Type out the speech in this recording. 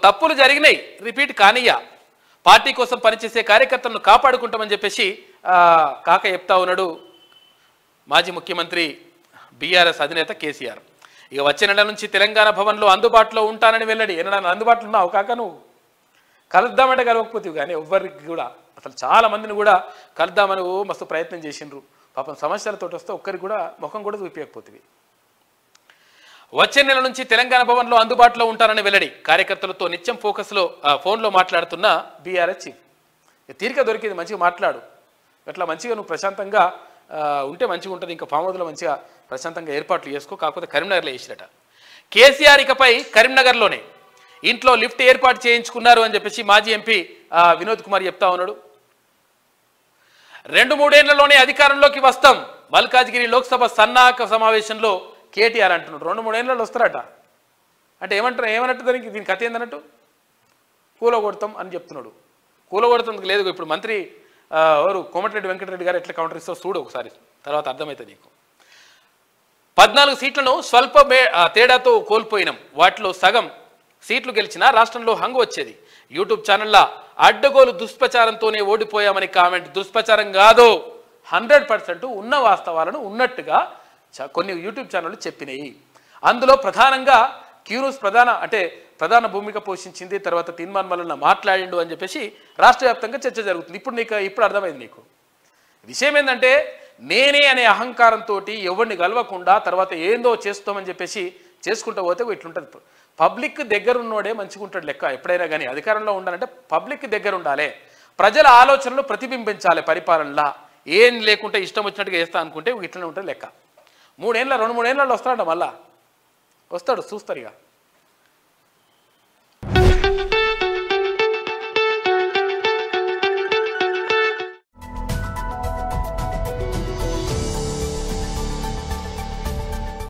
తప్పులు జరిగినాయి repeat కానియ్యా, party కోసం పనిచేసే కార్యకర్తలను కాపాడుకుంటామని చెప్పేసి కాక చెప్తా ఉన్నాడు మాజీ ముఖ్యమంత్రి బీఆర్ఎస్ అధినేత కేసీఆర్. ఇక వచ్చే నెల నుంచి తెలంగాణ భవన్లో అందుబాటులో ఉంటానని వెల్లడి. ఏమన్నా అందుబాటులో ఉన్నావు కాక? నువ్వు కలుద్దామంటే కలవకపోతేవి, కానీ ఎవ్వరికి కూడా అసలు చాలా మందిని కూడా కలుద్దామని మస్తు ప్రయత్నం చేసిండ్రు. పాపం సమస్యలతో వస్తే ఒక్కరికి కూడా ముఖం కూడా చూపించకపోతేవి. వచ్చే నెల నుంచి తెలంగాణ భవన్లో అందుబాటులో ఉంటానని వెల్లడి. కార్యకర్తలతో నిత్యం ఫోన్లో మాట్లాడుతున్న బీఆర్ఎస్ చీఫ్. తీరిక దొరికింది, మంచిగా మాట్లాడు, అట్లా మంచిగా నువ్వు ప్రశాంతంగా ఉంటే మంచిగా ఉంటుంది. ఇంకా ఫామ్ హౌస్లో మంచిగా ప్రశాంతంగా ఏర్పాట్లు చేసుకో. కాకపోతే కరీంనగర్లో వేసిరట. కేసీఆర్ ఇకపై కరీంనగర్లోనే ఇంట్లో లిఫ్ట్ ఏర్పాటు చేయించుకున్నారు అని చెప్పేసి మాజీ ఎంపీ వినోద్ కుమార్ చెప్తా ఉన్నాడు. 2-3 ఏళ్లలోనే అధికారంలోకి వస్తాం. మల్కాజ్గిరి లోక్సభ సన్నాహక సమావేశంలో కేటీఆర్ అంటున్నాడు 2-3 ఏళ్ళలో వస్తారట. అంటే ఏమన్నట్టు దీని కథ ఏందన్నట్టు? కూలగొడతాం అని చెప్తున్నాడు. కూలగొడతాం లేదు. ఇప్పుడు మంత్రి ఎవరు కోమటిరెడ్డి వెంకటరెడ్డి గారు ఎట్లా కౌంటర్ ఇస్తారో చూడు ఒకసారి, తర్వాత అర్థమవుతుంది నీకు. 14 సీట్లను స్వల్ప తేడాతో కోల్పోయినాం. వాటిలో సగం సీట్లు గెలిచినా రాష్ట్రంలో హంగు వచ్చేది. యూట్యూబ్ ఛానళ్ల అడ్డగోలు దుష్ప్రచారంతోనే ఓడిపోయామని కామెంట్. దుష్ప్రచారం కాదు, 100% ఉన్న వాస్తవాలను ఉన్నట్టుగా కొన్ని యూట్యూబ్ ఛానళ్ళు చెప్పినాయి. అందులో ప్రధానంగా క్యూన్యూస్ ప్రధాన భూమిక పోషించింది. తర్వాత తీర్మాన్ మల్లన్న మాట్లాడిండు అని చెప్పేసి రాష్ట్ర వ్యాప్తంగా చర్చ జరుగుతుంది. ఇప్పుడు అర్థమైంది నీకు. విషయం ఏంటంటే నేనే అనే అహంకారంతో ఎవరిని గెలవకుండా తర్వాత ఏందో చేస్తామని చెప్పేసి చేసుకుంటూ పోతే ఇట్లుంటుంది. పబ్లిక్ దగ్గర ఉన్నోడే మంచిగా ఉంటాడు లెక్క. ఎప్పుడైనా కానీ అధికారంలో ఉండాలంటే పబ్లిక్ దగ్గర ఉండాలి, ప్రజల ఆలోచనలు ప్రతిబింబించాలి పరిపాలనలా. ఏం లేకుంటే ఇష్టం వచ్చినట్టుగా వేస్తా అనుకుంటే ఇట్లనే ఉంటుంది లెక్క. 2-3 ఏళ్ళలో వస్తాడంట, మళ్ళా వస్తాడు, చూస్తారు ఇక.